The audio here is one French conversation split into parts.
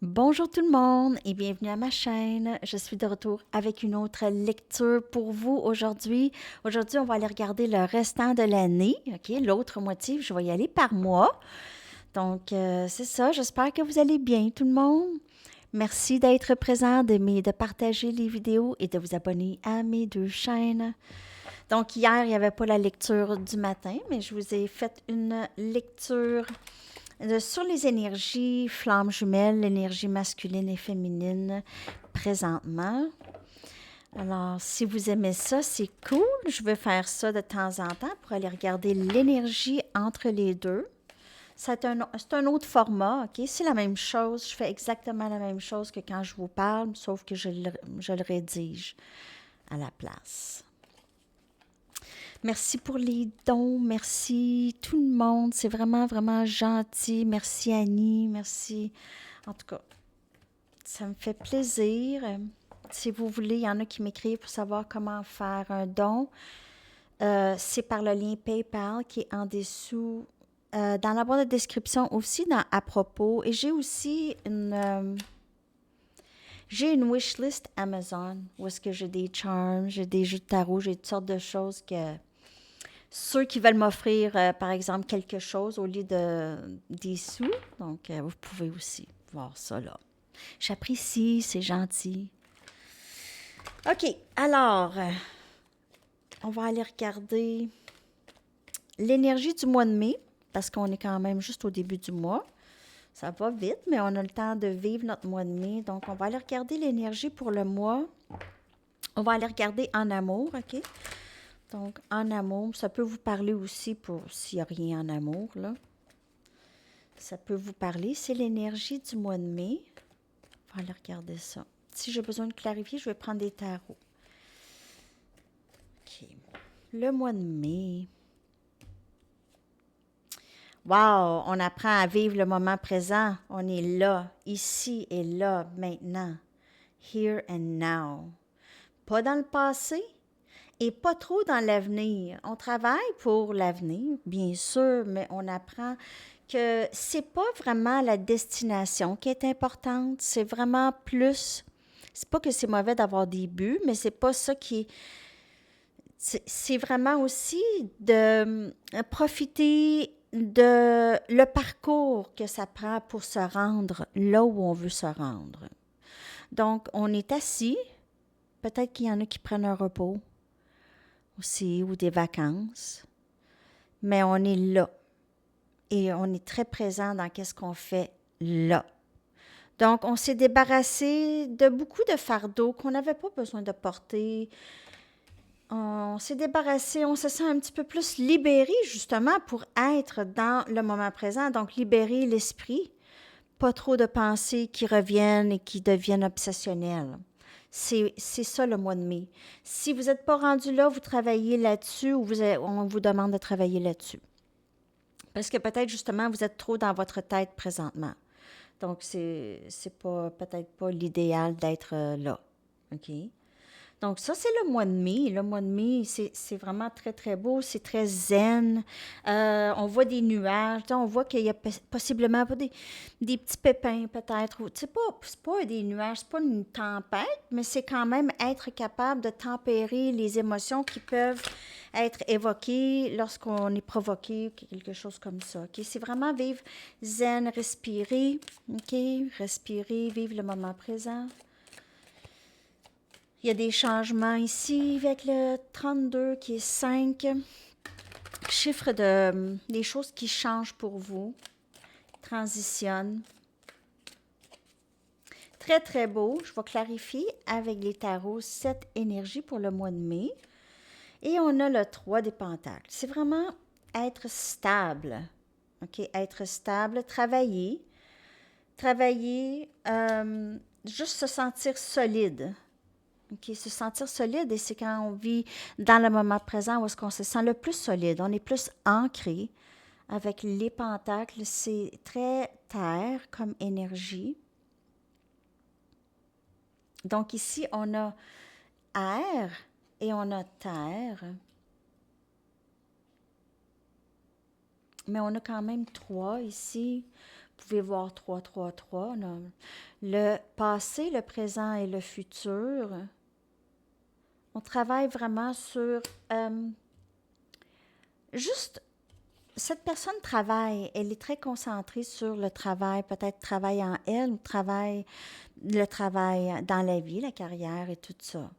Bonjour tout le monde et bienvenue à ma chaîne. Je suis de retour avec une autre lecture pour vous aujourd'hui. Aujourd'hui, on va aller regarder le restant de l'année, OK? L'autre moitié, je vais y aller par mois. Donc, c'est ça. J'espère que vous allez bien tout le monde. Merci d'être présent, de partager les vidéos et de vous abonner à mes deux chaînes. Donc, hier, il n'y avait pas la lecture du matin, mais je vous ai fait une lecture sur les énergies flammes jumelles, l'énergie masculine et féminine présentement. Alors, si vous aimez ça, c'est cool. Je vais faire ça de temps en temps pour aller regarder l'énergie entre les deux. C'est un autre format, OK? C'est la même chose. Je fais exactement la même chose que quand je vous parle, sauf que je le rédige à la place. Merci pour les dons, merci tout le monde, c'est vraiment, vraiment gentil. Merci Annie, merci. En tout cas, ça me fait plaisir. Si vous voulez, il y en a qui m'écrivent pour savoir comment faire un don. C'est par le lien PayPal qui est en dessous, dans la boîte de description aussi, à propos. Et j'ai une wishlist Amazon où est-ce que j'ai des charms, j'ai des jeux de tarot, j'ai toutes sortes de choses que ceux qui veulent m'offrir, par exemple, quelque chose au lieu des sous. Donc, vous pouvez aussi voir ça là. J'apprécie, c'est gentil. OK, alors, on va aller regarder l'énergie du mois de mai, parce qu'on est quand même juste au début du mois. Ça va vite, mais on a le temps de vivre notre mois de mai. Donc, on va aller regarder l'énergie pour le mois. On va aller regarder en amour, OK? Donc, en amour, ça peut vous parler aussi pour s'il n'y a rien en amour, là. Ça peut vous parler. C'est l'énergie du mois de mai. On va aller regarder ça. Si j'ai besoin de clarifier, je vais prendre des tarots. OK. Le mois de mai. Wow! On apprend à vivre le moment présent. On est là, ici et là, maintenant. Here and now. Pas dans le passé et pas trop dans l'avenir. On travaille pour l'avenir, bien sûr, mais on apprend que c'est pas vraiment la destination qui est importante, c'est vraiment plus. C'est pas que c'est mauvais d'avoir des buts, mais c'est pas ça qui. C'est vraiment aussi de profiter de le parcours que ça prend pour se rendre là où on veut se rendre. Donc, on est assis. Peut-être qu'il y en a qui prennent un repos aussi ou des vacances. Mais on est là. Et on est très présent dans qu'est-ce qu'on fait là. Donc, on s'est débarrassé de beaucoup de fardeaux qu'on n'avait pas besoin de porter. On s'est débarrassé, on se sent un petit peu plus libéré justement pour être dans le moment présent. Donc, libérer l'esprit. Pas trop de pensées qui reviennent et qui deviennent obsessionnelles. C'est ça le mois de mai. Si vous n'êtes pas rendu là, vous travaillez là-dessus ou on vous demande de travailler là-dessus. Parce que peut-être justement, vous êtes trop dans votre tête présentement. Donc, c'est pas peut-être pas l'idéal d'être là. OK? Donc, ça, c'est le mois de mai. Le mois de mai, c'est vraiment très, très beau. C'est très zen. On voit des nuages. On voit qu'il y a possiblement pas des petits pépins, peut-être. C'est pas des nuages, c'est pas une tempête, mais c'est quand même être capable de tempérer les émotions qui peuvent être évoquées lorsqu'on est provoqué, quelque chose comme ça. OK? C'est vraiment vivre zen, respirer. OK? Respirer, vivre le moment présent. Il y a des changements ici avec le 32 qui est 5. Chiffre des choses qui changent pour vous. Transitionnent. Très, très beau. Je vais clarifier avec les tarots cette énergie pour le mois de mai. Et on a le 3 des pentacles. C'est vraiment être stable. OK? Être stable, travailler. Travailler, juste se sentir solide. OK, se sentir solide, et c'est quand on vit dans le moment présent où est-ce qu'on se sent le plus solide. On est plus ancré avec les pentacles. C'est très terre comme énergie. Donc ici, on a air et on a terre. Mais on a quand même 3 ici. Vous pouvez voir 3, 3, 3. On a le passé, le présent et le futur. On travaille vraiment sur juste cette personne travaille, elle est très concentrée sur le travail, peut-être travail en elle, ou le travail dans la vie, la carrière et tout ça.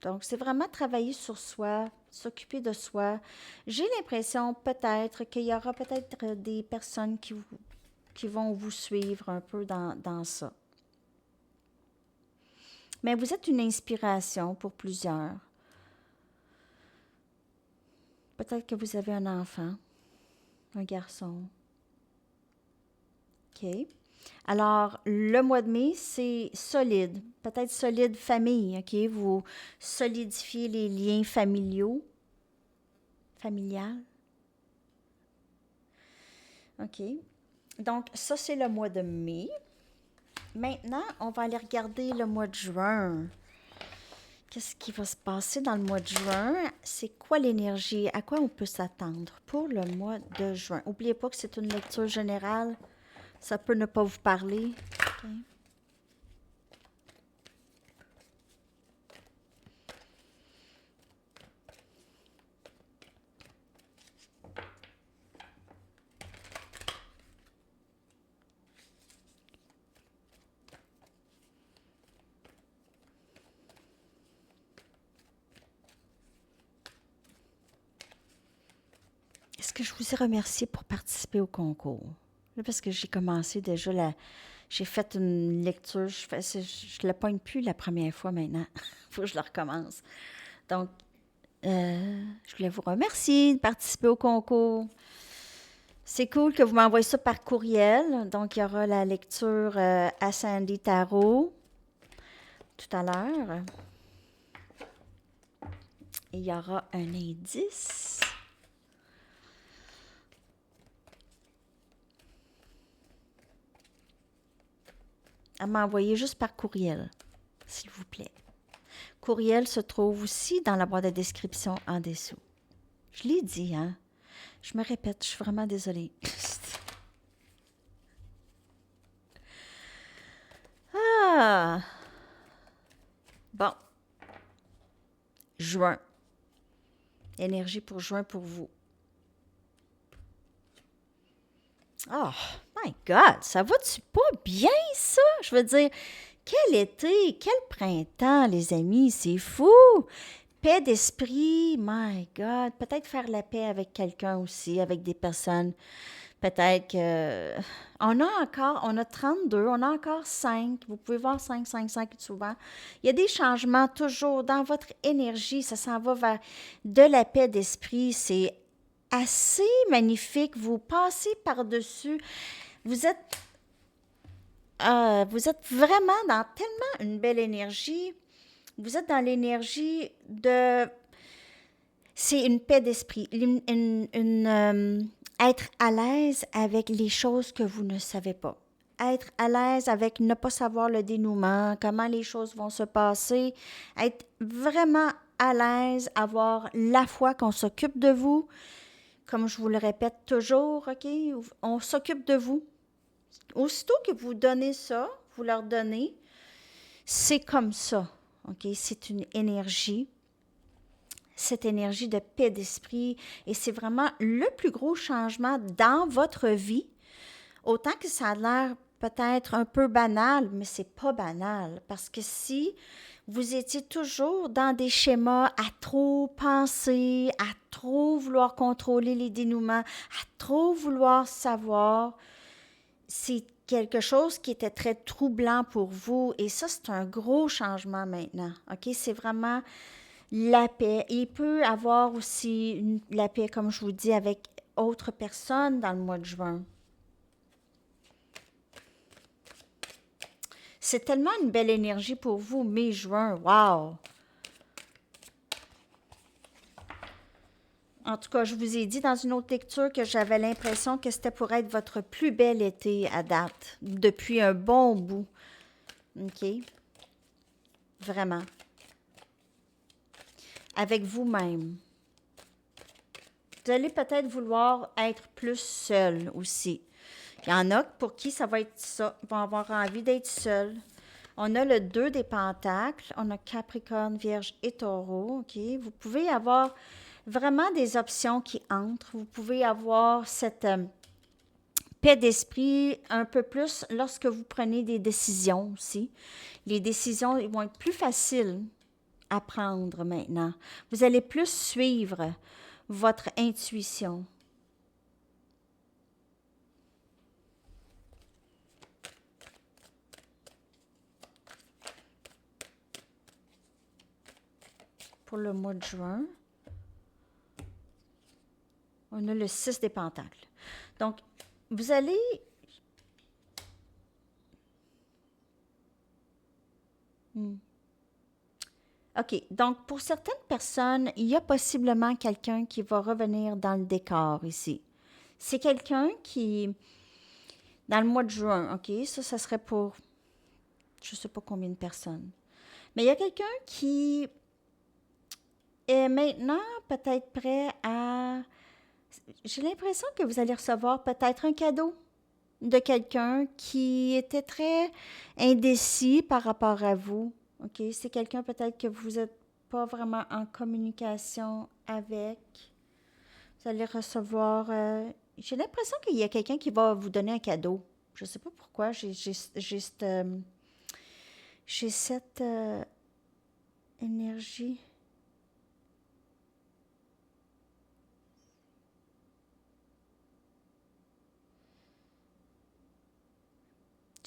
Donc, c'est vraiment travailler sur soi, s'occuper de soi. J'ai l'impression peut-être qu'il y aura peut-être des personnes qui vont vous suivre un peu dans ça. Mais vous êtes une inspiration pour plusieurs. Peut-être que vous avez un enfant, un garçon. OK. Alors, le mois de mai, c'est solide. Peut-être solide famille, OK? Vous solidifiez les liens familiales. OK. Donc, ça, c'est le mois de mai. Maintenant, on va aller regarder le mois de juin. Qu'est-ce qui va se passer dans le mois de juin? C'est quoi l'énergie? À quoi on peut s'attendre pour le mois de juin? N'oubliez pas que c'est une lecture générale. Ça peut ne pas vous parler. OK. Est-ce que je vous ai remercié pour participer au concours? Là, parce que j'ai commencé déjà j'ai fait une lecture, je ne la pogne plus la première fois maintenant. Il faut que je la recommence. Donc, je voulais vous remercier de participer au concours. C'est cool que vous m'envoyez ça par courriel. Donc, il y aura la lecture à Sandy Tarot tout à l'heure. Et il y aura un indice. À m'envoyer juste par courriel, s'il vous plaît. Courriel se trouve aussi dans la boîte de description en dessous. Je l'ai dit, hein? Je me répète, je suis vraiment désolée. Ah! Bon. Juin. Énergie pour juin pour vous. Oh, my God! Ça va-tu pas bien, ça? Je veux dire, quel été, quel printemps, les amis, c'est fou! Paix d'esprit, my God. Peut-être faire la paix avec quelqu'un aussi, avec des personnes. Peut-être que... on a 32, on a encore 5. Vous pouvez voir 5, 5, 5 souvent. Il y a des changements toujours dans votre énergie. Ça s'en va vers de la paix d'esprit. C'est assez magnifique. Vous passez par-dessus. Vous êtes vraiment dans tellement une belle énergie. Vous êtes dans l'énergie de... C'est une paix d'esprit, être à l'aise avec les choses que vous ne savez pas. Être à l'aise avec ne pas savoir le dénouement, comment les choses vont se passer. Être vraiment à l'aise, avoir la foi qu'on s'occupe de vous. Comme je vous le répète toujours, OK? On s'occupe de vous. Aussitôt que vous donnez ça, vous leur donnez, c'est comme ça, OK? C'est une énergie, cette énergie de paix d'esprit, et c'est vraiment le plus gros changement dans votre vie. Autant que ça a l'air peut-être un peu banal, mais c'est pas banal, parce que si vous étiez toujours dans des schémas à trop penser, à trop vouloir contrôler les dénouements, à trop vouloir savoir, c'est quelque chose qui était très troublant pour vous. Et ça, c'est un gros changement maintenant. OK? C'est vraiment la paix. Il peut avoir aussi la paix, comme je vous dis, avec autres personnes dans le mois de juin. C'est tellement une belle énergie pour vous, mai-juin. Wow! En tout cas, je vous ai dit dans une autre lecture que j'avais l'impression que c'était pour être votre plus bel été à date, depuis un bon bout. OK? Vraiment. Avec vous-même. Vous allez peut-être vouloir être plus seul aussi. Il y en a pour qui ça va être ça. Ils vont avoir envie d'être seuls. On a le 2 des pentacles. On a Capricorne, Vierge et Taureau. OK? Vous pouvez avoir vraiment des options qui entrent. Vous pouvez avoir cette paix d'esprit un peu plus lorsque vous prenez des décisions aussi. Les décisions vont être plus faciles à prendre maintenant. Vous allez plus suivre votre intuition. Pour le mois de juin, on a le 6 des pentacles. Donc, vous allez... OK. Donc, pour certaines personnes, il y a possiblement quelqu'un qui va revenir dans le décor ici. C'est quelqu'un qui... Dans le mois de juin, OK? Ça serait pour... Je ne sais pas combien de personnes. Mais il y a quelqu'un qui est maintenant peut-être prêt à... J'ai l'impression que vous allez recevoir peut-être un cadeau de quelqu'un qui était très indécis par rapport à vous. OK? C'est quelqu'un peut-être que vous n'êtes pas vraiment en communication avec. Vous allez recevoir... j'ai l'impression qu'il y a quelqu'un qui va vous donner un cadeau. Je ne sais pas pourquoi. J'ai cette énergie.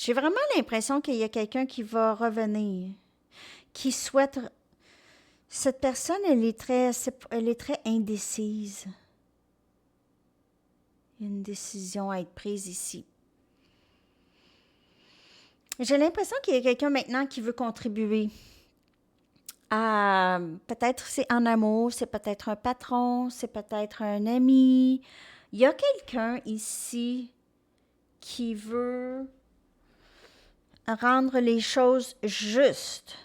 J'ai vraiment l'impression qu'il y a quelqu'un qui va revenir, qui souhaite... Cette personne, elle est très indécise. Il y a une décision à être prise ici. J'ai l'impression qu'il y a quelqu'un maintenant qui veut contribuer à... Peut-être c'est en amour, c'est peut-être un patron, c'est peut-être un ami. Il y a quelqu'un ici qui veut rendre les choses justes.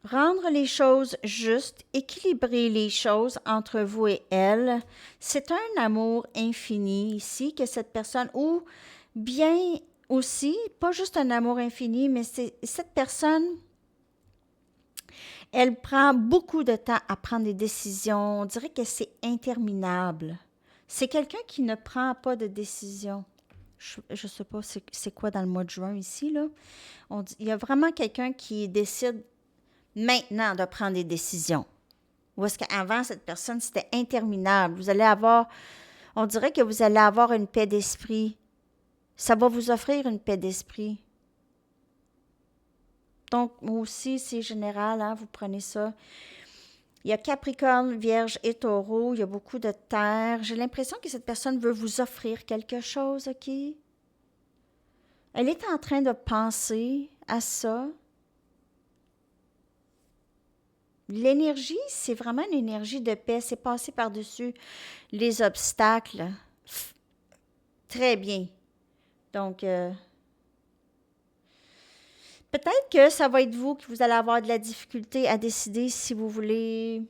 Rendre les choses justes, équilibrer les choses entre vous et elle, c'est un amour infini ici que cette personne, ou bien aussi, pas juste un amour infini, mais c'est cette personne, elle prend beaucoup de temps à prendre des décisions. On dirait que c'est interminable. C'est quelqu'un qui ne prend pas de décision. Je ne sais pas c'est quoi dans le mois de juin ici, là. Il y a vraiment quelqu'un qui décide maintenant de prendre des décisions. Ou est-ce qu'avant, cette personne, c'était interminable. Vous allez avoir, on dirait que vous allez avoir une paix d'esprit. Ça va vous offrir une paix d'esprit. Donc, moi aussi, c'est général, hein, vous prenez ça. Il y a Capricorne, Vierge et Taureau. Il y a beaucoup de terre. J'ai l'impression que cette personne veut vous offrir quelque chose, OK? Elle est en train de penser à ça. L'énergie, c'est vraiment une énergie de paix. C'est passer par-dessus les obstacles. Très bien. Donc, peut-être que ça va être vous que vous allez avoir de la difficulté à décider si vous voulez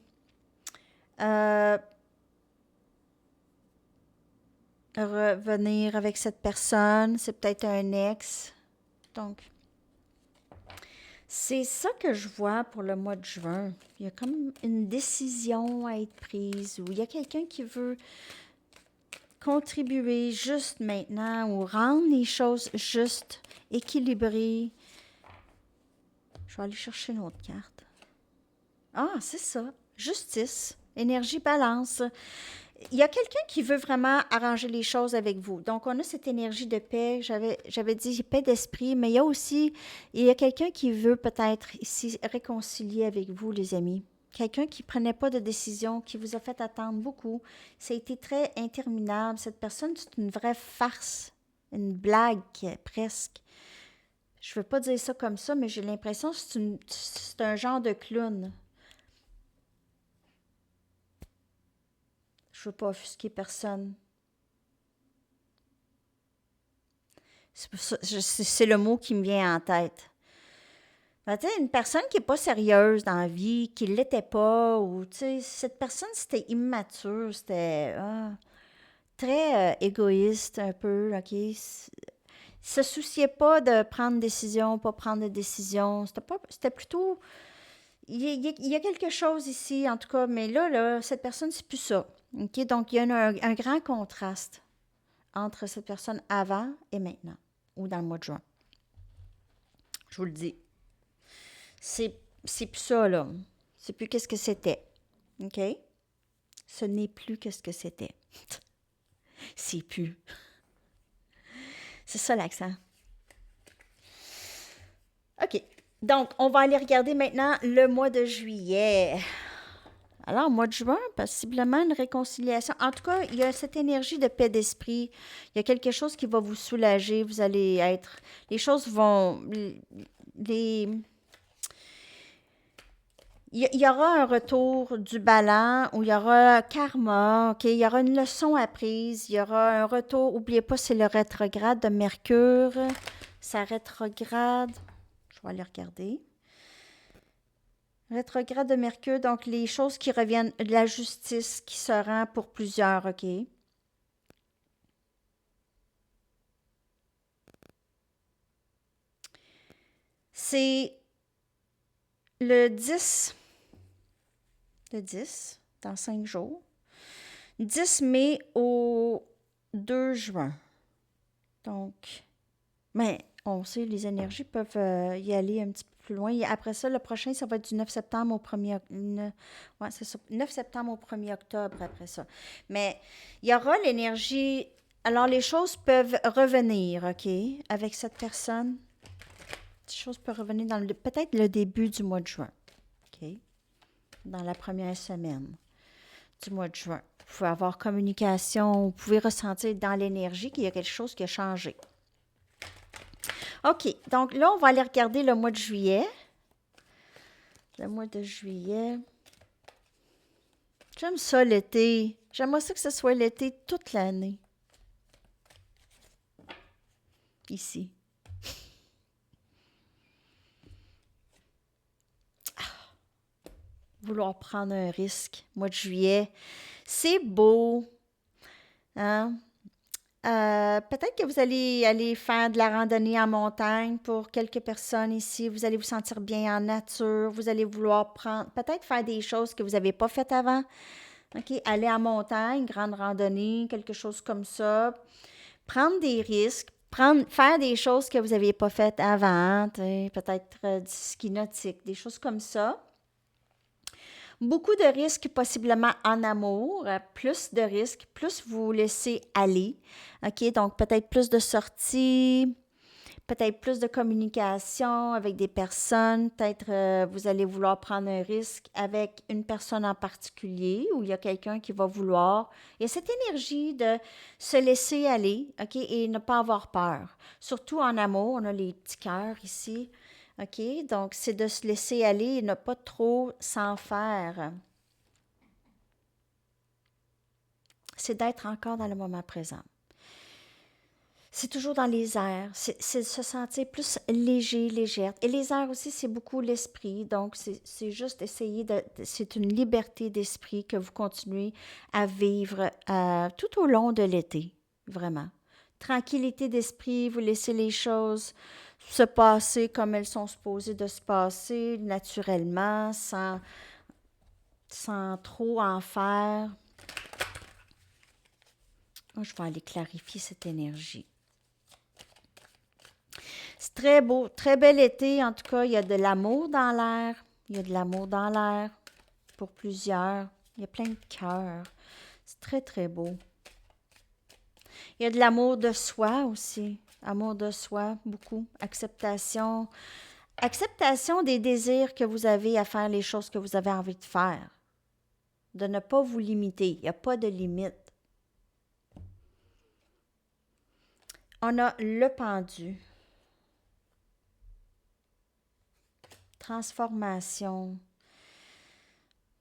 revenir avec cette personne. C'est peut-être un ex. Donc, c'est ça que je vois pour le mois de juin. Il y a comme une décision à être prise ou il y a quelqu'un qui veut contribuer juste maintenant ou rendre les choses justes, équilibrées. Je vais aller chercher une autre carte. Ah, c'est ça. Justice, énergie, balance. Il y a quelqu'un qui veut vraiment arranger les choses avec vous. Donc, on a cette énergie de paix. J'avais dit paix d'esprit, mais il y a quelqu'un qui veut peut-être ici réconcilier avec vous, les amis. Quelqu'un qui ne prenait pas de décision, qui vous a fait attendre beaucoup. Ça a été très interminable. Cette personne, c'est une vraie farce, une blague presque. Je ne veux pas dire ça comme ça, mais j'ai l'impression que c'est un genre de clown. Je ne veux pas offusquer personne. C'est le mot qui me vient en tête. Une personne qui n'est pas sérieuse dans la vie, qui ne l'était pas, ou cette personne, c'était immature, c'était très égoïste un peu, OK? Se souciait pas de prendre décision, pas prendre de décision. C'était plutôt... Il y a quelque chose ici, en tout cas, mais là, cette personne, c'est plus ça. OK? Donc, il y a un grand contraste entre cette personne avant et maintenant, ou dans le mois de juin. Je vous le dis. C'est plus ça, là. C'est plus qu'est-ce que c'était. OK? Ce n'est plus qu'est-ce que c'était. C'est plus. C'est ça l'accent. OK. Donc, on va aller regarder maintenant le mois de juillet. Alors, mois de juin, possiblement une réconciliation. En tout cas, il y a cette énergie de paix d'esprit. Il y a quelque chose qui va vous soulager. Vous allez être... Les choses vont... Les... Il y aura un retour du ballon où il y aura karma, OK? Il y aura une leçon apprise. Il y aura un retour. N'oubliez pas, c'est le rétrograde de Mercure. Ça rétrograde. Je vais aller regarder. Rétrograde de Mercure, donc les choses qui reviennent, de la justice qui se rend pour plusieurs, OK? C'est le 10, dans 5 jours. 10 mai au 2 juin. Donc, mais on sait, les énergies peuvent y aller un petit peu plus loin. Et après ça, le prochain, ça va être du 9 septembre au 1er octobre. Ouais, c'est ça. 9 septembre au 1er octobre après ça. Mais il y aura l'énergie. Alors, les choses peuvent revenir, OK, avec cette personne. Les choses peuvent revenir dans peut-être le début du mois de juin, OK, dans la première semaine du mois de juin. Vous pouvez avoir communication, vous pouvez ressentir dans l'énergie qu'il y a quelque chose qui a changé. OK, donc là, on va aller regarder le mois de juillet. Le mois de juillet. J'aime ça l'été. J'aimerais ça que ce soit l'été toute l'année. Ici. Vouloir prendre un risque. Mois de juillet. C'est beau. Hein? Peut-être que vous allez aller faire de la randonnée en montagne pour quelques personnes ici. Vous allez vous sentir bien en nature. Vous allez vouloir prendre, peut-être faire des choses que vous n'avez pas faites avant. OK? Aller en montagne, grande randonnée, quelque chose comme ça. Prendre des risques. Faire des choses que vous n'aviez pas faites avant. Peut-être du ski nautique, des choses comme ça. Beaucoup de risques possiblement en amour, plus de risques, plus vous laissez aller. OK, donc peut-être plus de sorties, peut-être plus de communication avec des personnes, peut-être vous allez vouloir prendre un risque avec une personne en particulier ou il y a quelqu'un qui va vouloir. Il y a cette énergie de se laisser aller, OK, et ne pas avoir peur. Surtout en amour, on a les petits cœurs ici. OK? Donc, c'est de se laisser aller et ne pas trop s'en faire. C'est d'être encore dans le moment présent. C'est toujours dans les airs. C'est se sentir plus léger, légère. Et les airs aussi, c'est beaucoup l'esprit. Donc, c'est juste essayer de... C'est une liberté d'esprit que vous continuez à vivre tout au long de l'été. Vraiment. Tranquillité d'esprit, vous laissez les choses se passer comme elles sont supposées de se passer, naturellement, sans trop en faire. Je vais aller clarifier cette énergie. C'est très beau, très bel été. En tout cas, il y a de l'amour dans l'air. Il y a de l'amour dans l'air pour plusieurs. Il y a plein de cœurs. C'est très, très beau. Il y a de l'amour de soi aussi. Amour de soi, beaucoup. Acceptation. Acceptation des désirs que vous avez à faire les choses que vous avez envie de faire. De ne pas vous limiter. Il n'y a pas de limite. On a le pendu. Transformation.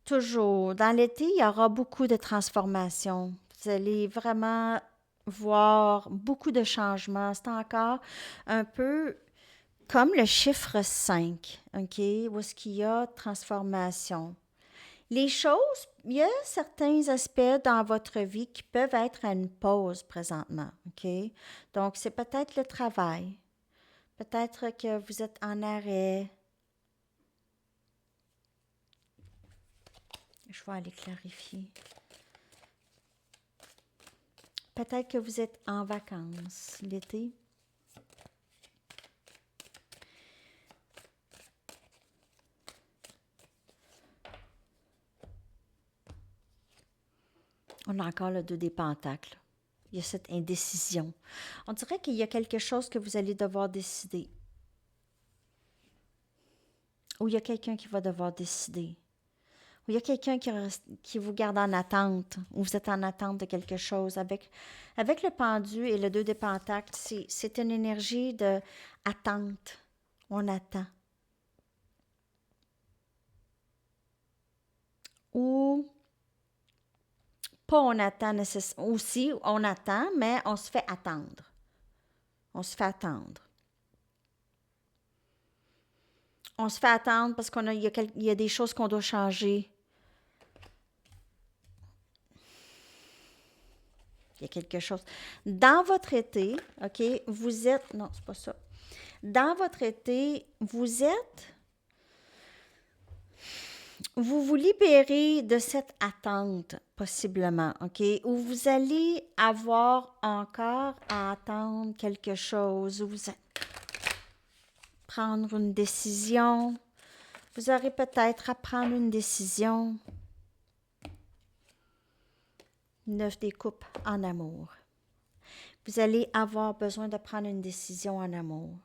Toujours. Dans l'été, il y aura beaucoup de transformations. Vous allez vraiment voir beaucoup de changements. C'est encore un peu comme le chiffre 5, OK? Où est-ce qu'il y a transformation. Les choses, il y a certains aspects dans votre vie qui peuvent être à une pause présentement, OK? Donc, c'est peut-être le travail. Peut-être que vous êtes en arrêt. Je vais aller clarifier. Peut-être que vous êtes en vacances l'été. On a encore le 2 des pentacles. Il y a cette indécision. On dirait qu'il y a quelque chose que vous allez devoir décider. Ou il y a quelqu'un qui va devoir décider. Ou il y a quelqu'un qui vous garde en attente. Ou vous êtes en attente de quelque chose. Avec le pendu et le 2 des pentacles, c'est une énergie d'attente. On attend. Ou pas on attend nécessairement. Aussi, on attend, mais on se fait attendre. On se fait attendre. On se fait attendre parce il y a des choses qu'on doit changer. Il y a quelque chose. Dans votre été, OK, vous êtes... Non, c'est pas ça. Dans votre été, vous vous libérez de cette attente, possiblement, OK? Où vous allez avoir encore à attendre quelque chose, où vous allez prendre une décision. Vous aurez peut-être à prendre une décision. 9 des coupes en amour. Vous allez avoir besoin de prendre une décision en amour.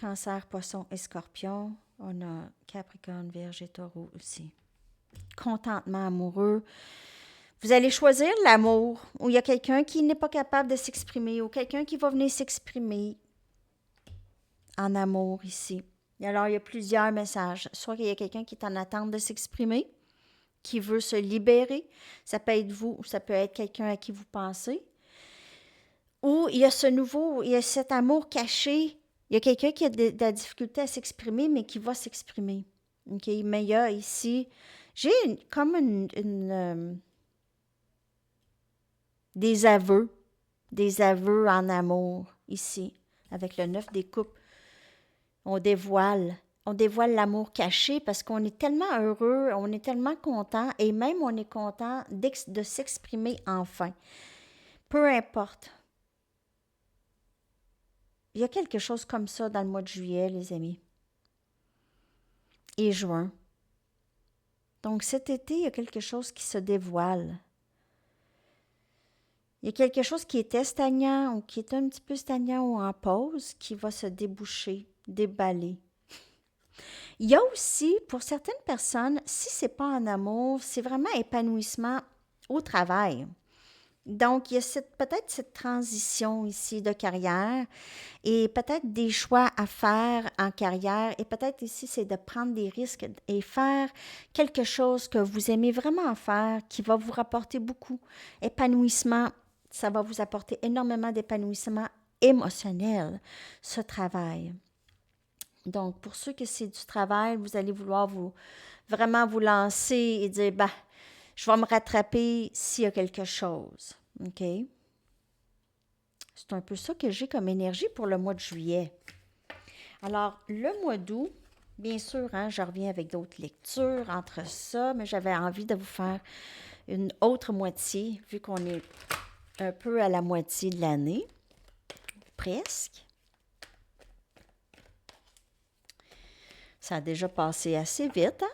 Cancer, Poisson et Scorpion. On a Capricorne, Vierge et Taureau aussi. Contentement amoureux. Vous allez choisir l'amour, où il y a quelqu'un qui n'est pas capable de s'exprimer, ou quelqu'un qui va venir s'exprimer en amour ici. Et alors, il y a plusieurs messages. Soit qu'il y a quelqu'un qui est en attente de s'exprimer, qui veut se libérer. Ça peut être vous, ou ça peut être quelqu'un à qui vous pensez. Ou il y a il y a cet amour caché. Il y a quelqu'un qui a de la difficulté à s'exprimer, mais qui va s'exprimer. OK? Mais il y a ici, j'ai des aveux en amour ici, avec le 9 des coupes. On dévoile l'amour caché parce qu'on est tellement heureux, on est tellement content et même on est content de s'exprimer enfin. Peu importe. Il y a quelque chose comme ça dans le mois de juillet, les amis. Et juin. Donc cet été, il y a quelque chose qui se dévoile. Il y a quelque chose qui était stagnant ou qui est un petit peu stagnant ou en pause qui va se déboucher, déballer. Il y a aussi, pour certaines personnes, si ce n'est pas en amour, c'est vraiment épanouissement au travail. Donc, il y a peut-être cette transition ici de carrière et peut-être des choix à faire en carrière. Et peut-être ici, c'est de prendre des risques et faire quelque chose que vous aimez vraiment faire, qui va vous rapporter beaucoup épanouissement. Ça va vous apporter énormément d'épanouissement émotionnel, ce travail. Donc, pour ceux que c'est du travail, vous allez vouloir vraiment vous lancer et dire, je vais me rattraper s'il y a quelque chose. OK? C'est un peu ça que j'ai comme énergie pour le mois de juillet. Alors, le mois d'août, bien sûr, je reviens avec d'autres lectures entre ça, mais j'avais envie de vous faire une autre moitié, vu qu'on est un peu à la moitié de l'année, presque. Ça a déjà passé assez vite, hein?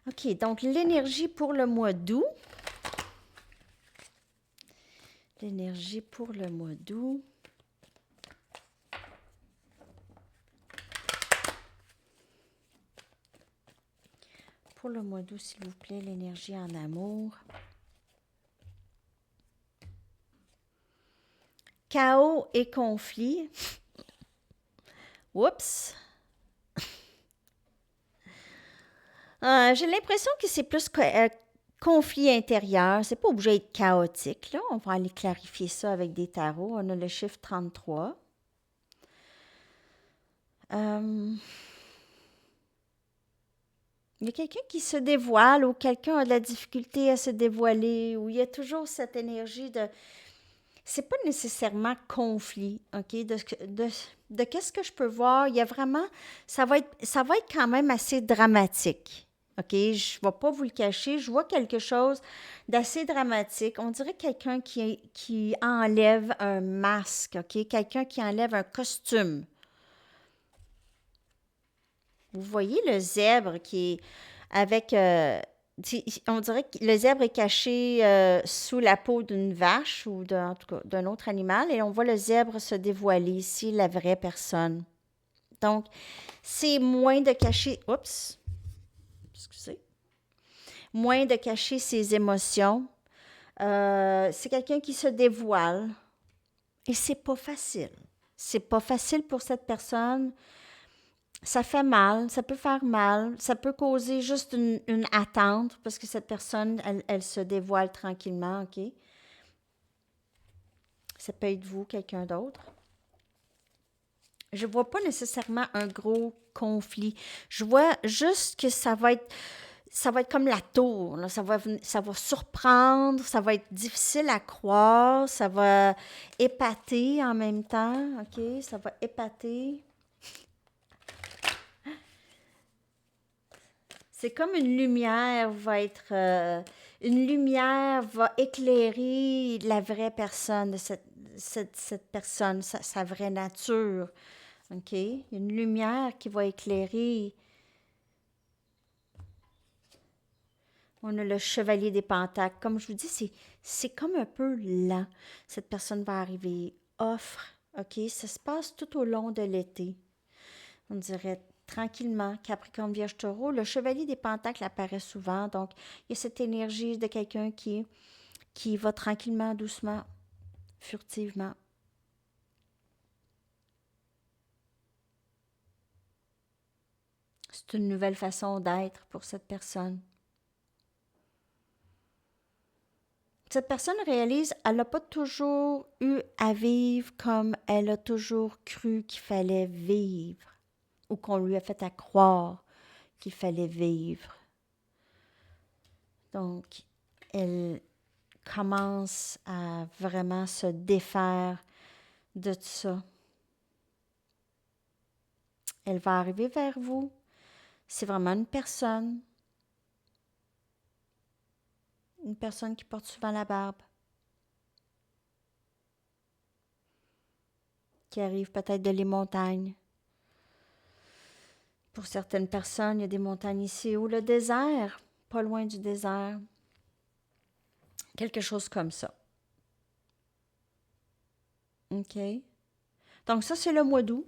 OK, donc l'énergie pour le mois d'août. L'énergie pour le mois d'août. Pour le mois d'août, s'il vous plaît, l'énergie en amour. Chaos et conflit. Oups! J'ai l'impression que c'est plus conflit intérieur. C'est pas obligé d'être chaotique, là. On va aller clarifier ça avec des tarots. On a le chiffre 33. Euh, il y a quelqu'un qui se dévoile ou quelqu'un a de la difficulté à se dévoiler ou il y a toujours cette énergie de... C'est pas nécessairement conflit, OK? De qu'est-ce que je peux voir, il y a vraiment... Ça va être quand même assez dramatique, OK? Je vais pas vous le cacher. Je vois quelque chose d'assez dramatique. On dirait quelqu'un qui enlève un masque, OK? Quelqu'un qui enlève un costume. Vous voyez le zèbre qui est avec... on dirait que le zèbre est caché sous la peau d'une vache ou en tout cas d'un autre animal et on voit le zèbre se dévoiler ici, la vraie personne. Donc, c'est moins de cacher... Oups, excusez. Moins de cacher ses émotions. C'est quelqu'un qui se dévoile et c'est pas facile. C'est pas facile pour cette personne. Ça fait mal, ça peut faire mal, ça peut causer juste une attente parce que cette personne, elle se dévoile tranquillement, OK? Ça peut être vous, quelqu'un d'autre. Je vois pas nécessairement un gros conflit. Je vois juste que ça va être comme la tour, là. Ça va surprendre, ça va être difficile à croire, ça va épater en même temps, OK? Ça va épater. C'est comme une lumière va éclairer la vraie personne de cette personne, sa vraie nature. OK? Une lumière qui va éclairer. On a le chevalier des pentacles. Comme je vous dis, c'est comme un peu lent. Cette personne va arriver, offre. OK? Ça se passe tout au long de l'été. On dirait tranquillement, Capricorne, Vierge, Taureau. Le chevalier des pentacles apparaît souvent. Donc, il y a cette énergie de quelqu'un qui va tranquillement, doucement, furtivement. C'est une nouvelle façon d'être pour cette personne. Cette personne réalise, elle n'a pas toujours eu à vivre comme elle a toujours cru qu'il fallait vivre ou qu'on lui a fait à croire qu'il fallait vivre. Donc, elle commence à vraiment se défaire de ça. Elle va arriver vers vous. C'est vraiment une personne qui porte souvent la barbe, qui arrive peut-être de les montagnes. Pour certaines personnes, il y a des montagnes ici ou le désert, pas loin du désert. Quelque chose comme ça. OK? Donc ça, c'est le mois d'août.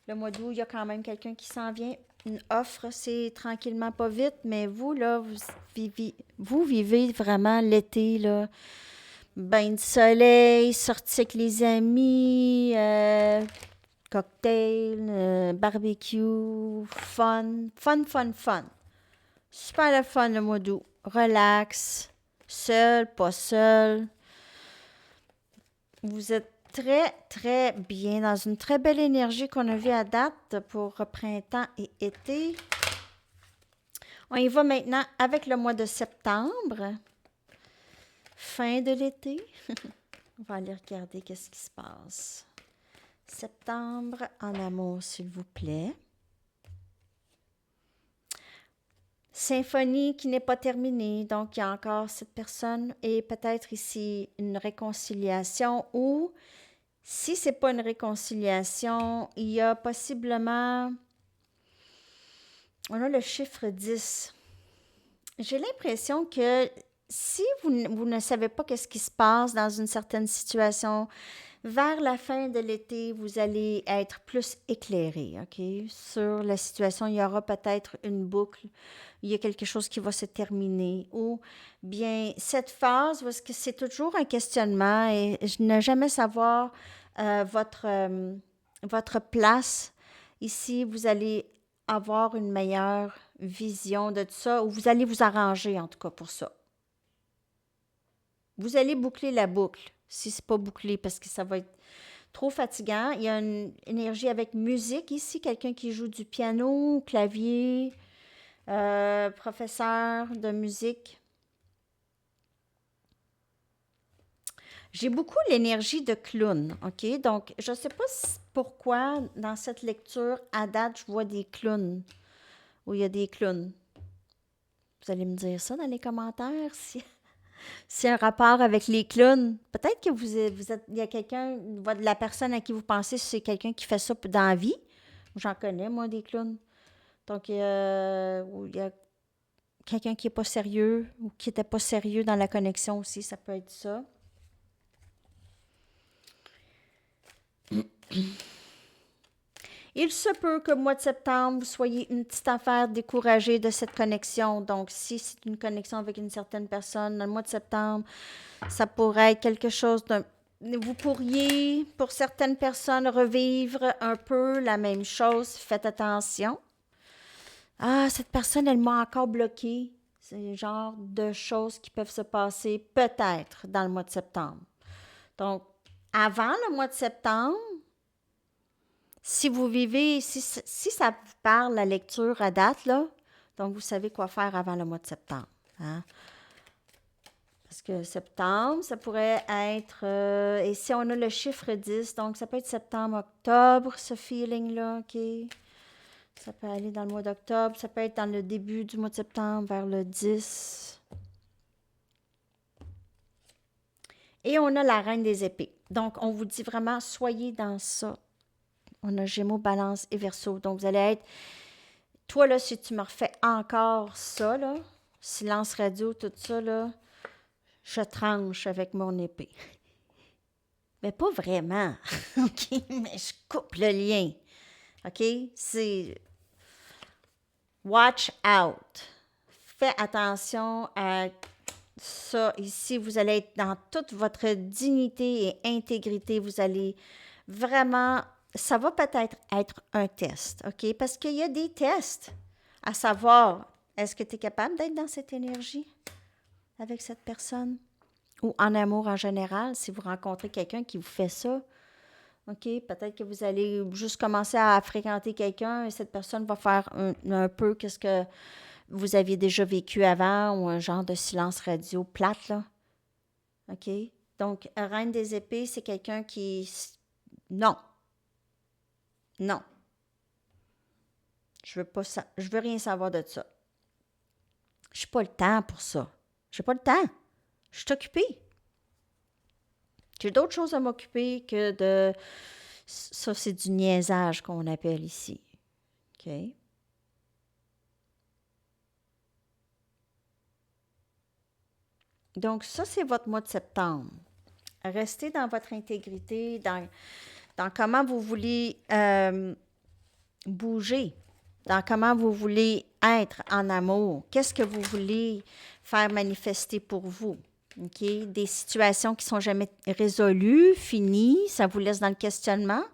Le mois d'août, il y a quand même quelqu'un qui s'en vient. Une offre, c'est tranquillement, pas vite, mais vous, là, vous vivez vraiment l'été, là. Bain de soleil, sortie avec les amis, cocktail, barbecue, fun, fun, fun, fun. Super le fun le mois d'août. Relax, seul, pas seul. Vous êtes très, très bien dans une très belle énergie qu'on a vue à date pour printemps et été. On y va maintenant avec le mois de septembre. Fin de l'été. On va aller regarder qu'est-ce qui se passe. Septembre en amour, s'il vous plaît. Symphonie qui n'est pas terminée, donc il y a encore cette personne et peut-être ici une réconciliation ou si c'est pas une réconciliation, il y a possiblement, on a le chiffre 10. J'ai l'impression que si vous ne savez pas qu'est-ce qui se passe dans une certaine situation, vers la fin de l'été, vous allez être plus éclairé, OK? Sur la situation, il y aura peut-être une boucle, il y a quelque chose qui va se terminer. Ou bien cette phase, parce que c'est toujours un questionnement et je ne jamais savoir votre place. Ici, vous allez avoir une meilleure vision de tout ça, ou vous allez vous arranger en tout cas pour ça. Vous allez boucler la boucle, si c'est pas bouclé, parce que ça va être trop fatigant. Il y a une énergie avec musique ici, quelqu'un qui joue du piano, clavier, professeur de musique. J'ai beaucoup l'énergie de clown, OK? Donc, je ne sais pas pourquoi dans cette lecture, à date, je vois des clowns, où il y a des clowns. Vous allez me dire ça dans les commentaires, si c'est un rapport avec les clowns. Peut-être que il y a quelqu'un, la personne à qui vous pensez, c'est quelqu'un qui fait ça dans la vie. J'en connais, moi, des clowns. Donc, il y a quelqu'un qui n'est pas sérieux ou qui n'était pas sérieux dans la connexion aussi, ça peut être ça. Il se peut que mois de septembre, vous soyez une petite affaire découragée de cette connexion. Donc, si c'est une connexion avec une certaine personne, dans le mois de septembre, ça pourrait être quelque chose d'un... Vous pourriez, pour certaines personnes, revivre un peu la même chose. Faites attention. Ah, cette personne, elle m'a encore bloqué. C'est le genre de choses qui peuvent se passer peut-être dans le mois de septembre. Donc, avant le mois de septembre, si vous vivez, si ça vous parle, la lecture à date, là, donc vous savez quoi faire avant le mois de septembre. Hein? Parce que septembre, ça pourrait être, et si on a le chiffre 10, donc ça peut être septembre, octobre, ce feeling-là, OK? Ça peut aller dans le mois d'octobre, ça peut être dans le début du mois de septembre, vers le 10. Et on a la reine des épées. Donc, on vous dit vraiment, soyez dans ça. On a Gémeaux, Balance et Verseau. Donc, vous allez être... Toi, là, si tu me refais encore ça, là, silence radio, tout ça, là, je tranche avec mon épée. Mais pas vraiment, OK? Mais je coupe le lien, OK? C'est... Watch out. Fais attention à ça. Ici, vous allez être dans toute votre dignité et intégrité. Vous allez vraiment... Ça va peut-être être un test, OK? Parce qu'il y a des tests à savoir, est-ce que tu es capable d'être dans cette énergie avec cette personne? Ou en amour en général, si vous rencontrez quelqu'un qui vous fait ça, OK? Peut-être que vous allez juste commencer à fréquenter quelqu'un et cette personne va faire un peu qu'est-ce que vous aviez déjà vécu avant ou un genre de silence radio plate, là. OK? Donc, Reine des épées, c'est quelqu'un qui... Non. Non. Je veux pas ça. Je veux rien savoir de ça. Je n'ai pas le temps pour ça. J'ai pas le temps. Je suis occupée. J'ai d'autres choses à m'occuper que de... Ça, c'est du niaisage qu'on appelle ici. OK? Donc, ça, c'est votre mois de septembre. Restez dans votre intégrité, dans comment vous voulez bouger, dans comment vous voulez être en amour. Qu'est-ce que vous voulez faire manifester pour vous? OK? Des situations qui sont jamais résolues, finies, ça vous laisse dans le questionnement,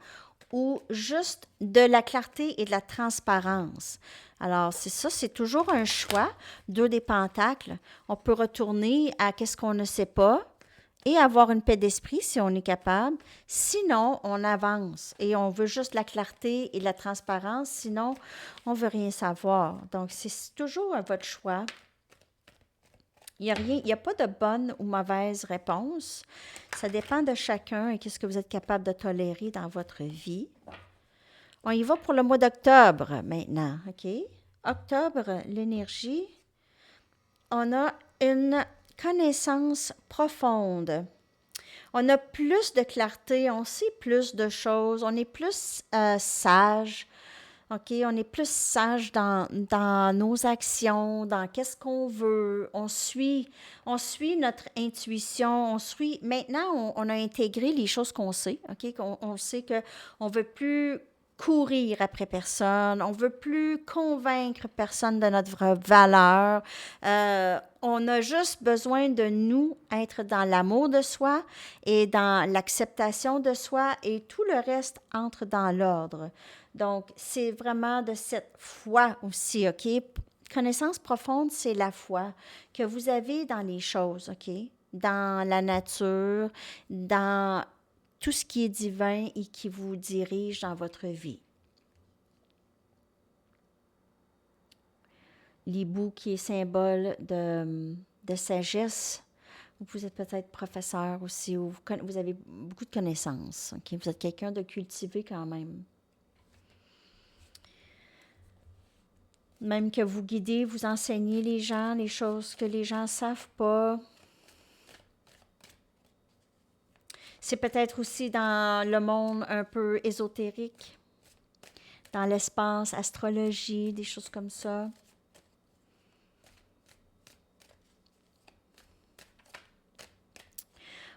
ou juste de la clarté et de la transparence. Alors, c'est ça, c'est toujours un choix. 2 des pentacles. On peut retourner à qu'est-ce qu'on ne sait pas et avoir une paix d'esprit si on est capable. Sinon, on avance et on veut juste la clarté et la transparence. Sinon, on ne veut rien savoir. Donc, c'est toujours votre choix. Il n'y a pas de bonne ou mauvaise réponse. Ça dépend de chacun et qu'est-ce que vous êtes capable de tolérer dans votre vie. On y va pour le mois d'octobre maintenant, OK? Octobre, l'énergie. On a une connaissance profonde. On a plus de clarté, on sait plus de choses, on est plus sage. OK, on est plus sage dans nos actions, dans qu'est-ce qu'on veut. On suit notre intuition. Maintenant, on a intégré les choses qu'on sait. OK, on sait qu'on ne veut plus courir après personne. On ne veut plus convaincre personne de notre vraie valeur. On a juste besoin de nous être dans l'amour de soi et dans l'acceptation de soi et tout le reste entre dans l'ordre. Donc, c'est vraiment de cette foi aussi, OK? Connaissance profonde, c'est la foi que vous avez dans les choses, OK? Dans la nature, dans tout ce qui est divin et qui vous dirige dans votre vie. L'hibou qui est symbole de sagesse. Vous êtes peut-être professeur aussi, ou vous avez beaucoup de connaissances. Okay? Vous êtes quelqu'un de cultivé quand même. Même que vous guidez, vous enseignez les gens, les choses que les gens ne savent pas. C'est peut-être aussi dans le monde un peu ésotérique, dans l'espace, astrologie, des choses comme ça.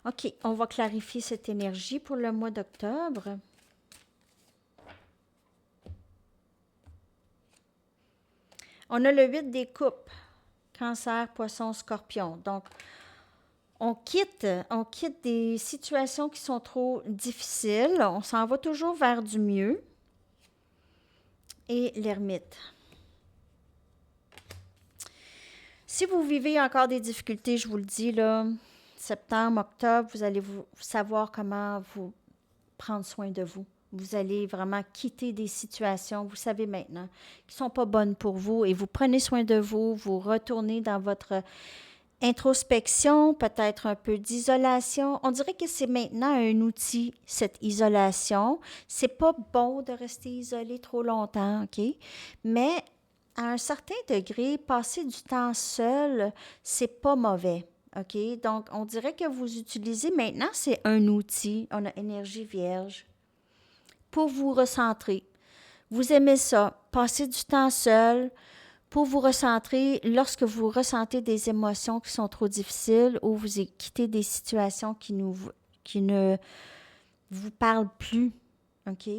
OK, on va clarifier cette énergie pour le mois d'octobre. On a le 8 des coupes, Cancer, Poisson, Scorpion. Donc, on quitte des situations qui sont trop difficiles. On s'en va toujours vers du mieux. Et l'ermite. Si vous vivez encore des difficultés, je vous le dis, là, septembre, octobre, vous allez savoir comment vous prendre soin de vous. Vous allez vraiment quitter des situations, vous savez maintenant, qui ne sont pas bonnes pour vous et vous prenez soin de vous, vous retournez dans votre introspection, peut-être un peu d'isolation. On dirait que c'est maintenant un outil, cette isolation. C'est pas bon de rester isolé trop longtemps, OK? Mais à un certain degré, passer du temps seul, c'est pas mauvais. OK? Donc, on dirait que vous utilisez maintenant, c'est un outil. On a énergie vierge pour vous recentrer. Vous aimez ça, passer du temps seul pour vous recentrer lorsque vous ressentez des émotions qui sont trop difficiles ou vous quittez des situations qui ne vous parlent plus. OK?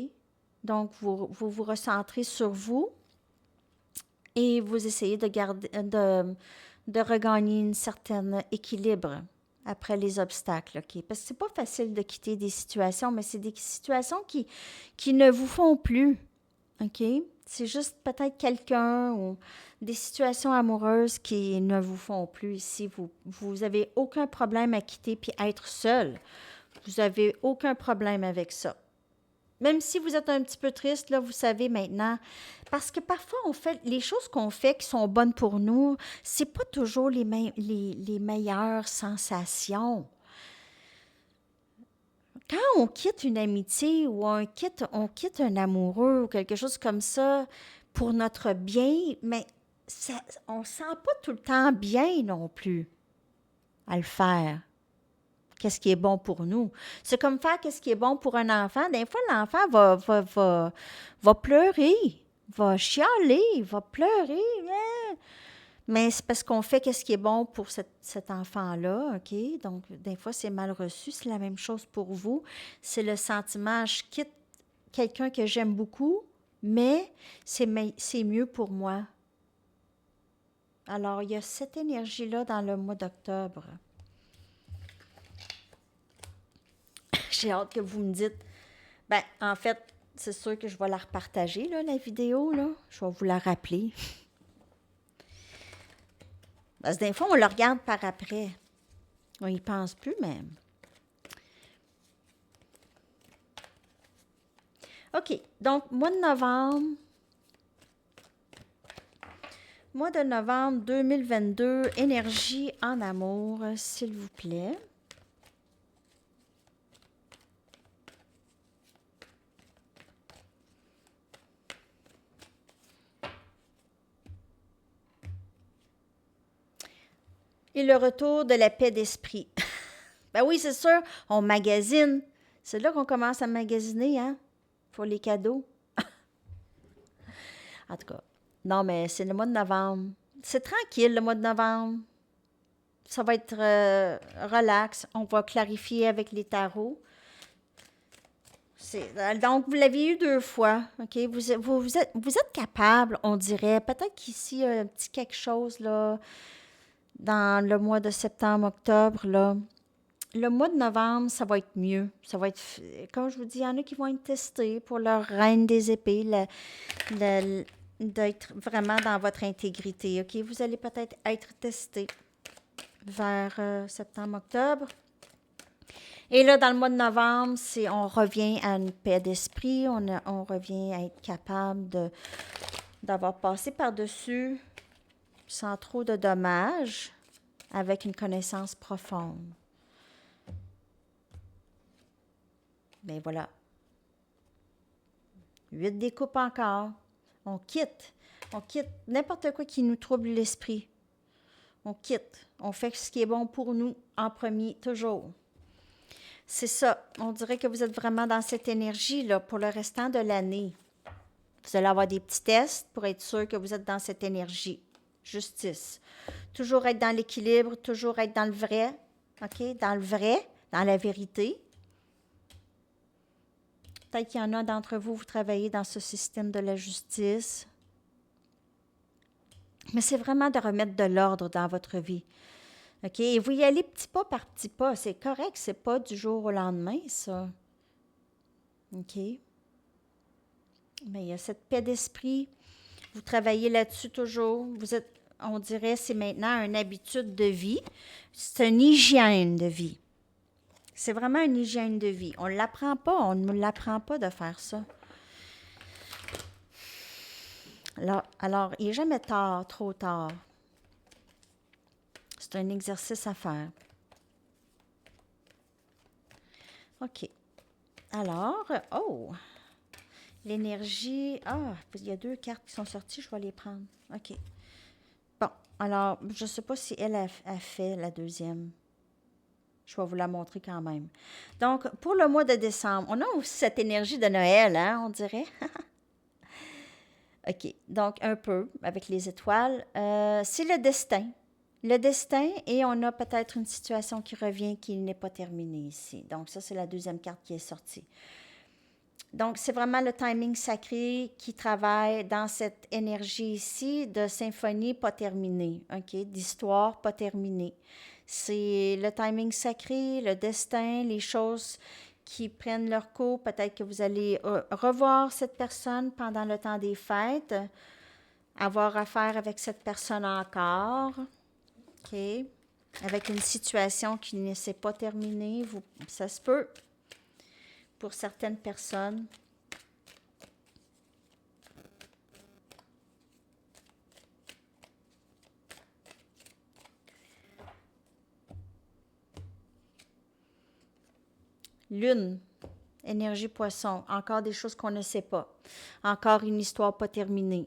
Donc, vous recentrez sur vous et vous essayez de regagner un certain équilibre après les obstacles, OK? Parce que c'est pas facile de quitter des situations, mais c'est des situations qui ne vous font plus, OK? C'est juste peut-être quelqu'un ou des situations amoureuses qui ne vous font plus ici. Vous avez aucun problème à quitter puis être seul. Vous avez aucun problème avec ça. Même si vous êtes un petit peu triste, là, vous savez maintenant, parce que parfois, on fait les choses qu'on fait qui sont bonnes pour nous, c'est pas toujours les meilleures sensations. Quand on quitte une amitié ou on quitte un amoureux ou quelque chose comme ça pour notre bien, mais on ne se sent pas tout le temps bien non plus à le faire. Qu'est-ce qui est bon pour nous? C'est comme faire qu'est-ce qui est bon pour un enfant. Des fois, l'enfant va pleurer, va chialer, va pleurer. Mais c'est parce qu'on fait qu'est-ce qui est bon pour cet enfant-là, OK? Donc, des fois, c'est mal reçu. C'est la même chose pour vous. C'est le sentiment, je quitte quelqu'un que j'aime beaucoup, mais c'est mieux pour moi. Alors, il y a cette énergie-là dans le mois d'octobre. J'ai hâte que vous me dites. Ben, en fait, c'est sûr que je vais la repartager, là, la vidéo, là. Je vais vous la rappeler. Parce que des fois, on le regarde par après. On n'y pense plus, mais... OK. Donc, mois de novembre. Mois de novembre 2022, énergie en amour, s'il vous plaît. Et le retour de la paix d'esprit. Ben oui, c'est sûr, on magasine. C'est là qu'on commence à magasiner, hein, pour les cadeaux. En tout cas, non, mais c'est le mois de novembre. C'est tranquille, le mois de novembre. Ça va être relax. On va clarifier avec les tarots. Donc, vous l'avez eu 2 fois, OK? Vous êtes capable, on dirait. Peut-être qu'ici, un petit quelque chose, là, dans le mois de septembre, octobre, là. Le mois de novembre, ça va être mieux. Ça va être, comme je vous dis, il y en a qui vont être testés pour leur reine des épées, d'être vraiment dans votre intégrité, OK? Vous allez peut-être être testé vers septembre, octobre. Et là, dans le mois de novembre, on revient à une paix d'esprit, on revient à être capable d'avoir passé par-dessus sans trop de dommages, avec une connaissance profonde. Mais voilà. 8 découpes encore. On quitte. On quitte n'importe quoi qui nous trouble l'esprit. On quitte. On fait ce qui est bon pour nous en premier, toujours. C'est ça. On dirait que vous êtes vraiment dans cette énergie-là pour le restant de l'année. Vous allez avoir des petits tests pour être sûr que vous êtes dans cette énergie. Justice. Toujours être dans l'équilibre, toujours être dans le vrai. OK? Dans le vrai, dans la vérité. Peut-être qu'il y en a d'entre vous, vous travaillez dans ce système de la justice. Mais c'est vraiment de remettre de l'ordre dans votre vie. OK? Et vous y allez petit pas par petit pas. C'est correct, c'est pas du jour au lendemain, ça. OK? Mais il y a cette paix d'esprit. Vous travaillez là-dessus toujours. Vous êtes, on dirait, c'est maintenant une habitude de vie. C'est une hygiène de vie. C'est vraiment une hygiène de vie. On ne l'apprend pas, on ne nous l'apprend pas de faire ça. Alors, il n'est jamais tard, trop tard. C'est un exercice à faire. OK. Alors, l'énergie. Il y a 2 cartes qui sont sorties, je vais les prendre. OK. Bon, alors, je ne sais pas si elle a fait la deuxième. Je vais vous la montrer quand même. Donc, pour le mois de décembre, on a aussi cette énergie de Noël, hein, on dirait. OK. Donc, un peu avec les étoiles. C'est le destin. Le destin, et on a peut-être une situation qui revient qui n'est pas terminée ici. Donc, ça, c'est la deuxième carte qui est sortie. Donc, c'est vraiment le timing sacré qui travaille dans cette énergie ici de symphonie pas terminée, OK? D'histoire pas terminée. C'est le timing sacré, le destin, les choses qui prennent leur cours. Peut-être que vous allez revoir cette personne pendant le temps des fêtes, avoir affaire avec cette personne encore, OK? Avec une situation qui ne s'est pas terminée, ça se peut pour certaines personnes. Lune, énergie poisson, encore des choses qu'on ne sait pas. Encore une histoire pas terminée.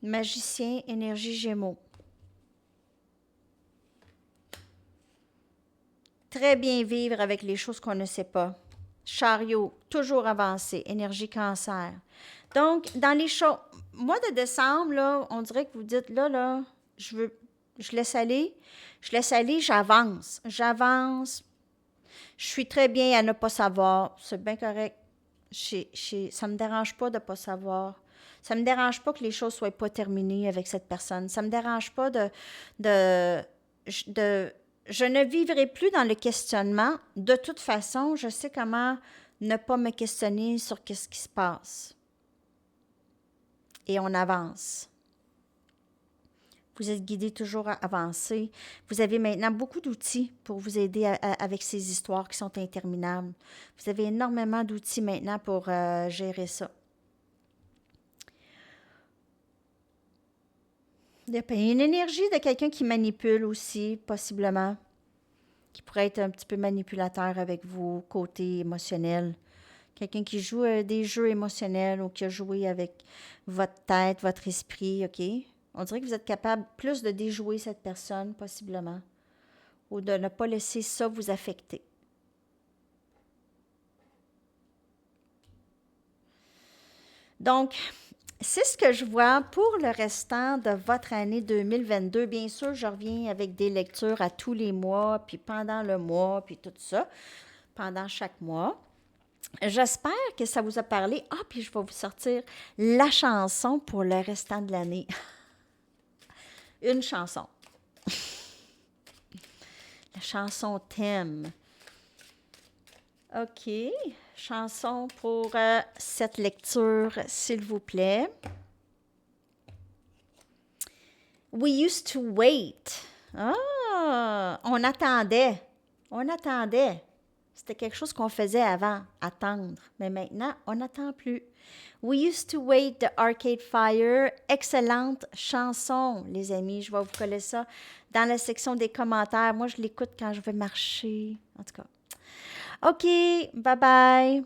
Magicien, énergie gémeaux. Très bien vivre avec les choses qu'on ne sait pas. Chariot, toujours avancer, énergie cancer. Donc, dans les choses, mois de décembre, là, on dirait que vous dites, là, je laisse aller, j'avance, je suis très bien à ne pas savoir, c'est bien correct, ça me dérange pas de ne pas savoir, ça me dérange pas que les choses soient pas terminées avec cette personne, ça me dérange pas de je ne vivrai plus dans le questionnement. De toute façon, je sais comment ne pas me questionner sur ce qui se passe. Et on avance. Vous êtes guidé toujours à avancer. Vous avez maintenant beaucoup d'outils pour vous aider avec ces histoires qui sont interminables. Vous avez énormément d'outils maintenant pour gérer ça. Il y a une énergie de quelqu'un qui manipule aussi, possiblement, qui pourrait être un petit peu manipulateur avec vous, côté émotionnel. Quelqu'un qui joue des jeux émotionnels ou qui a joué avec votre tête, votre esprit, OK? On dirait que vous êtes capable plus de déjouer cette personne, possiblement, ou de ne pas laisser ça vous affecter. Donc, c'est ce que je vois pour le restant de votre année 2022. Bien sûr, je reviens avec des lectures à tous les mois, puis pendant le mois, puis tout ça, pendant chaque mois. J'espère que ça vous a parlé. Puis je vais vous sortir la chanson pour le restant de l'année. Une chanson. La chanson thème. OK. Chanson pour cette lecture, s'il vous plaît. We used to wait. Ah, on attendait. On attendait. C'était quelque chose qu'on faisait avant, attendre. Mais maintenant, on n'attend plus. We used to wait the Arcade Fire. Excellente chanson, les amis. Je vais vous coller ça dans la section des commentaires. Moi, je l'écoute quand je vais marcher. En tout cas. OK, bye bye.